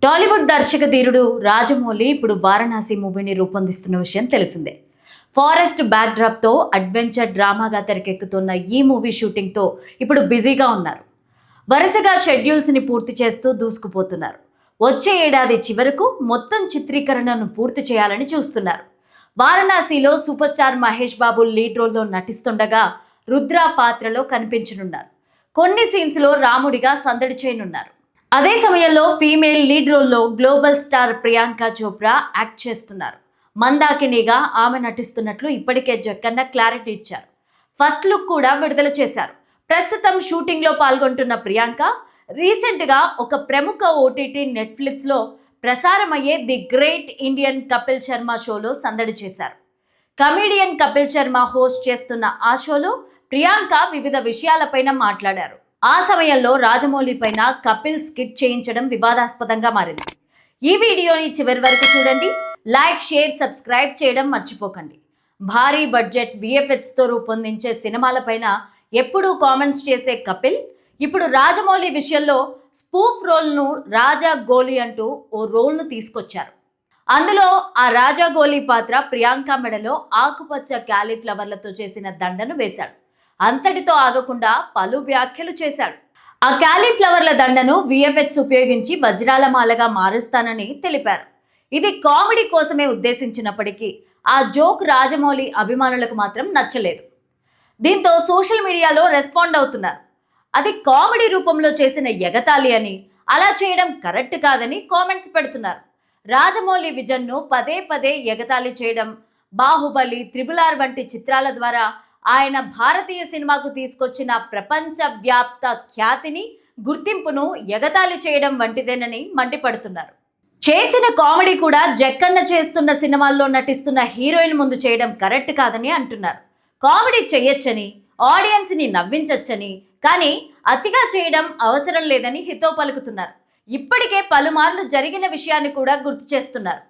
టాలీవుడ్ దర్శక ధీరుడు రాజమౌళి ఇప్పుడు వారణాసి మూవీని రూపొందిస్తున్న విషయం తెలిసిందే. ఫారెస్ట్ బ్యాక్డ్రాప్తో అడ్వెంచర్ డ్రామాగా తెరకెక్కుతున్న ఈ మూవీ షూటింగ్తో ఇప్పుడు బిజీగా ఉన్నారు. వరుసగా షెడ్యూల్స్ని పూర్తి చేస్తూ దూసుకుపోతున్నారు. వచ్చే ఏడాది చివరకు మొత్తం చిత్రీకరణను పూర్తి చేయాలని చూస్తున్నారు. వారణాసిలో super star Mahesh Babu lead రోల్లో నటిస్తుండగా రుద్ర పాత్రలో కనిపించనున్నారు. కొన్ని సీన్స్లో రాముడిగా సందడి చేయనున్నారు. అదే సమయంలో ఫీమేల్ లీడ్ రోల్లో global star Priyanka Chopra act చేస్తున్నారు. మందాకినిగా ఆమె నటిస్తున్నట్లు ఇప్పటికే జక్కన్న క్లారిటీ ఇచ్చారు. ఫస్ట్ లుక్ కూడా విడుదల చేశారు. ప్రస్తుతం షూటింగ్లో పాల్గొంటున్న ప్రియాంక రీసెంట్గా ఒక ప్రముఖ ఓటీటీ నెట్ఫ్లిక్స్లో ప్రసారమయ్యే the great Indian Kapil Sharma షోలో సందడి చేశారు. కమీడియన్ కపిల్ శర్మ హోస్ట్ చేస్తున్న ఆ షోలో ప్రియాంక వివిధ విషయాలపైన మాట్లాడారు. ఆ సమయంలో రాజమౌళి పైన కపిల్ స్కిట్ చేయించడం వివాదాస్పదంగా మారింది. ఈ వీడియోని చివరి వరకు చూడండి. లైక్, షేర్, సబ్స్క్రైబ్ చేయడం మర్చిపోకండి. భారీ బడ్జెట్ విఎఫ్ఎక్స్తో రూపొందించే సినిమాలపైన ఎప్పుడూ కామెంట్స్ చేసే కపిల్ ఇప్పుడు రాజమౌళి విషయంలో స్పూఫ్ రోల్ను రాజా గోలీ అంటూ ఓ రోల్ను తీసుకొచ్చారు. అందులో ఆ రాజా గోలీ పాత్ర ప్రియాంక మెడలో ఆకుపచ్చ క్యాలీఫ్లవర్లతో చేసిన దండను వేశాడు. అంతటితో ఆగకుండా పలు వ్యాఖ్యలు చేశాడు. ఆ క్యాలీఫ్లవర్ల దండను విఎఫ్ఎక్స్ ఉపయోగించి వజ్రాల మాలగా మారుస్తానని తెలిపారు. ఇది కామెడీ కోసమే ఉద్దేశించినప్పటికీ ఆ జోక్ రాజమౌళి అభిమానులకు మాత్రం నచ్చలేదు. దీంతో సోషల్ మీడియాలో రెస్పాండ్ అవుతున్నారు. అది కామెడీ రూపంలో చేసిన ఎగతాళి అని, అలా చేయడం కరెక్ట్ కాదని కామెంట్స్ పెడుతున్నారు. రాజమౌళి విజన్ను పదే పదే ఎగతాళి చేయడం, బాహుబలి, త్రిబుల్ R వంటి చిత్రాల ద్వారా ఆయన భారతీయ సినిమాకు తీసుకొచ్చిన ప్రపంచవ్యాప్త ఖ్యాతిని, గుర్తింపును ఎగతాళి చేయడం వంటిదేనని మండిపడుతున్నారు. చేసిన కామెడీ కూడా జక్కన్న చేస్తున్న సినిమాల్లో నటిస్తున్న హీరోయిన్ ముందు చేయడం కరెక్ట్ కాదని అంటున్నారు. కామెడీ చేయొచ్చని, ఆడియన్స్ని నవ్వించొచ్చని, కానీ అతిగా చేయడం అవసరం లేదని హితో పలుకుతున్నారు. ఇప్పటికే పలుమార్లు జరిగిన విషయాన్ని కూడా గుర్తు చేస్తున్నారు.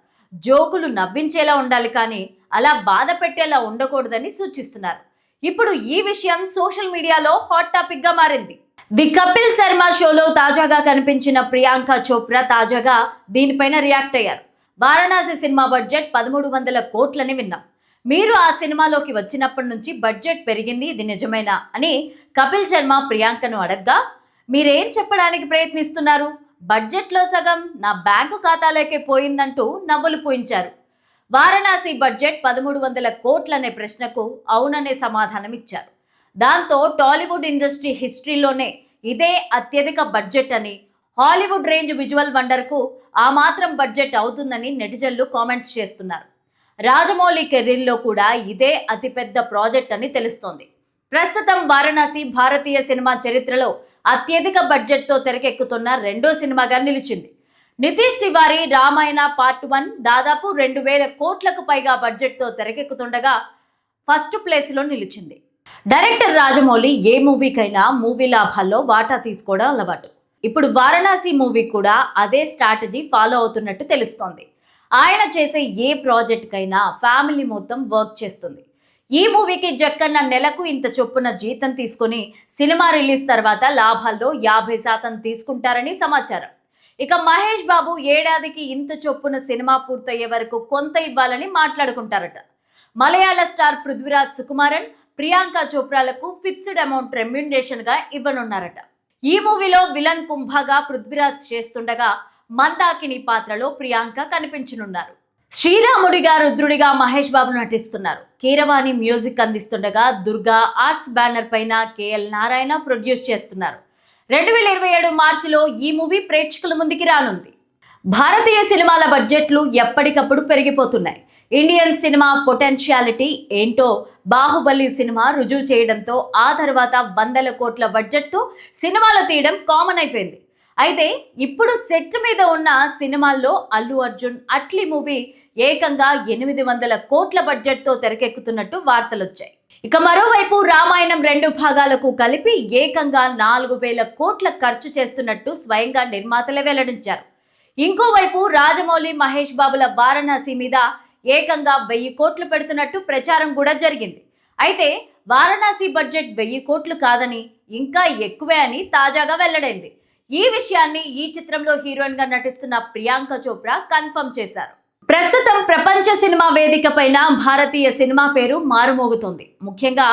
జోకులు నవ్వించేలా ఉండాలి కానీ అలా బాధ పెట్టేలా ఉండకూడదని సూచిస్తున్నారు. ఇప్పుడు ఈ విషయం సోషల్ మీడియాలో హాట్ టాపిక్గా మారింది. ది కపిల్ శర్మ షోలో తాజాగా కనిపించిన ప్రియాంక చోప్రా తాజాగా దీనిపైన రియాక్ట్ అయ్యారు. వారణాసి సినిమా బడ్జెట్ 1300 కోట్లని విన్నాం. మీరు ఆ సినిమాలోకి వచ్చినప్పటి నుంచి బడ్జెట్ పెరిగింది, ఇది నిజమేనా అని కపిల్ శర్మ ప్రియాంకను అడగ్గా, మీరేం చెప్పడానికి ప్రయత్నిస్తున్నారు? బడ్జెట్లో సగం నా బ్యాంకు ఖాతాలోకే పోయిందంటూ నవ్వులు పూయించారు. వారణాసి బడ్జెట్ 1300 కోట్లనే ప్రశ్నకు అవుననే సమాధానం ఇచ్చారు. దాంతో టాలీవుడ్ ఇండస్ట్రీ హిస్టరీలోనే ఇదే అత్యధిక బడ్జెట్ అని, హాలీవుడ్ రేంజ్ విజువల్ వండర్కు ఆ మాత్రం బడ్జెట్ అవుతుందని నెటిజన్లు కామెంట్స్ చేస్తున్నారు. రాజమౌళి కెరీర్లో కూడా ఇదే అతిపెద్ద ప్రాజెక్ట్ అని తెలుస్తోంది. ప్రస్తుతం వారణాసి భారతీయ సినిమా చరిత్రలో అత్యధిక బడ్జెట్తో తెరకెక్కుతున్న రెండో సినిమాగా నిలిచింది. నితీష్ తివారీ రామాయణ పార్ట్ 1 దాదాపు 2000 కోట్లకు పైగా బడ్జెట్తో తెరకెక్కుతుండగా ఫస్ట్ ప్లేస్లో నిలిచింది. డైరెక్టర్ రాజమౌళి ఏ మూవీకైనా మూవీ లాభాల్లో వాటా తీసుకోవడం అలవాటు. ఇప్పుడు వారణాసి మూవీ కూడా అదే స్ట్రాటజీ ఫాలో అవుతున్నట్టు తెలుస్తోంది. ఆయన చేసే ఏ ప్రాజెక్ట్కైనా ఫ్యామిలీ మొత్తం వర్క్ చేస్తుంది. ఈ మూవీకి జక్కన్న నెలకు ఇంత చొప్పున జీతం తీసుకుని సినిమా రిలీజ్ తర్వాత లాభాల్లో 50% తీసుకుంటారని సమాచారం. ఇక మహేష్ బాబు ఏడాదికి ఇంత చొప్పున సినిమా పూర్తయ్యే వరకు కొంత ఇవ్వాలని మాట్లాడుకుంటారట. మలయాళ స్టార్ పృథ్వీరాజ్ సుకుమారన్, ప్రియాంక చోప్రాలకు ఫిక్స్డ్ అమౌంట్ రెమ్యునరేషన్గా ఇవ్వనున్నారట. ఈ మూవీలో విలన్ కుంభగా పృథ్వీరాజ్ చేస్తుండగా మందాకిని పాత్రలో ప్రియాంక కనిపించనున్నారు. శ్రీరాముడిగా రుద్రుడిగా మహేష్ బాబు నటిస్తున్నారు. కీరవాణి మ్యూజిక్ అందిస్తుండగా దుర్గా ఆర్ట్స్ బ్యానర్ పైన కేఎల్ నారాయణ ప్రొడ్యూస్ చేస్తున్నారు. 2027 మార్చిలో ఈ మూవీ ప్రేక్షకుల ముందుకి రానుంది. భారతీయ సినిమాల బడ్జెట్లు ఎప్పటికప్పుడు పెరిగిపోతున్నాయి. ఇండియన్ సినిమా పొటెన్షియాలిటీ ఏంటో బాహుబలి సినిమా రుజువు చేయడంతో ఆ తర్వాత 100 కోట్ల బడ్జెట్తో సినిమాలు తీయడం కామన్ అయిపోయింది. అయితే ఇప్పుడు సెట్ మీద ఉన్న సినిమాల్లో అల్లు అర్జున్ అట్లీ మూవీ ఏకంగా 800 కోట్ల బడ్జెట్తో తెరకెక్కుతున్నట్టు వార్తలొచ్చాయి. ఇక మరోవైపు రామాయణం 2 భాగాలకు కలిపి ఏకంగా 4000 కోట్ల ఖర్చు చేస్తున్నట్టు స్వయంగా నిర్మాతలే వెల్లడించారు. ఇంకోవైపు రాజమౌళి, మహేష్ బాబుల వారణాసి మీద ఏకంగా 1000 కోట్లు పెడుతున్నట్టు ప్రచారం కూడా జరిగింది. అయితే వారణాసి బడ్జెట్ 1000 కోట్లు కాదని, ఇంకా ఎక్కువే అని తాజాగా వెల్లడైంది. ఈ విషయాన్ని ఈ చిత్రంలో హీరోయిన్ గా నటిస్తున్న ప్రియాంక చోప్రా కన్ఫర్మ్ చేశారు. ప్రస్తుతం ప్రపంచ సినిమా వేదిక పైన భారతీయ సినిమా పేరు మారుమోగుతోంది. ముఖ్యంగా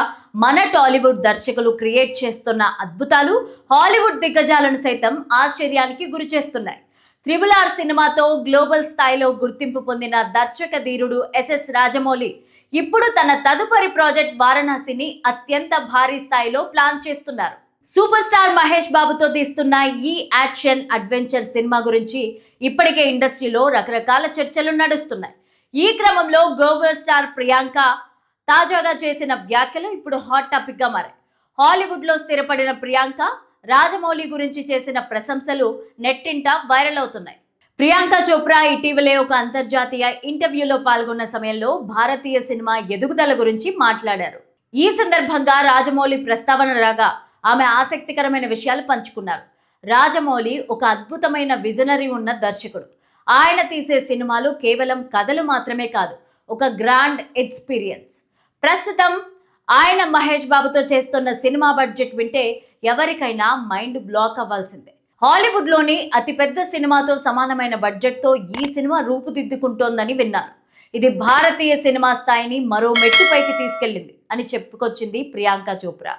మన టాలీవుడ్ దర్శకులు క్రియేట్ చేస్తున్న అద్భుతాలు హాలీవుడ్ దిగ్గజాలను సైతం ఆశ్చర్యానికి గురి చేస్తున్నాయి. RRR సినిమాతో గ్లోబల్ స్థాయిలో గుర్తింపు పొందిన దర్శక ధీరుడు ఎస్ఎస్ రాజమౌళి ఇప్పుడు తన తదుపరి ప్రాజెక్ట్ వారణాసిని అత్యంత భారీ స్థాయిలో ప్లాన్ చేస్తున్నారు. సూపర్ స్టార్ మహేష్ బాబుతో తీస్తున్న ఈ యాక్షన్ అడ్వెంచర్ సినిమా గురించి ఇప్పటికే ఇండస్ట్రీలో రకరకాల చర్చలు నడుస్తున్నాయి. ఈ క్రమంలో గ్లోబల్ స్టార్ ప్రియాంక తాజాగా చేసిన వ్యాఖ్యలు ఇప్పుడు హాట్ టాపిక్ గా మారాయి. హాలీవుడ్ లో స్థిరపడిన ప్రియాంక రాజమౌళి గురించి చేసిన ప్రశంసలు నెట్టింట వైరల్ అవుతున్నాయి. ప్రియాంక చోప్రా ఇటీవలే ఒక అంతర్జాతీయ ఇంటర్వ్యూలో పాల్గొన్న సమయంలో భారతీయ సినిమా ఎదుగుదల గురించి మాట్లాడారు. ఈ సందర్భంగా రాజమౌళి ప్రస్తావన రాగా ఆమె ఆసక్తికరమైన విషయాలు పంచుకున్నారు. రాజమౌళి ఒక అద్భుతమైన విజనరీ ఉన్న దర్శకుడు. ఆయన తీసే సినిమాలు కేవలం కథలు మాత్రమే కాదు, ఒక గ్రాండ్ ఎక్స్పీరియన్స్. ప్రస్తుతం ఆయన మహేష్ బాబుతో చేస్తున్న సినిమా బడ్జెట్ వింటే ఎవరికైనా మైండ్ బ్లాక్ అవ్వాల్సిందే. హాలీవుడ్ లోని అతిపెద్ద సినిమాతో సమానమైన బడ్జెట్తో ఈ సినిమా రూపుదిద్దుకుంటోందని విన్నాను. ఇది భారతీయ సినిమా స్థాయిని మరో మెట్టుపైకి తీసుకెళ్లింది అని చెప్పుకొచ్చింది ప్రియాంక చోప్రా.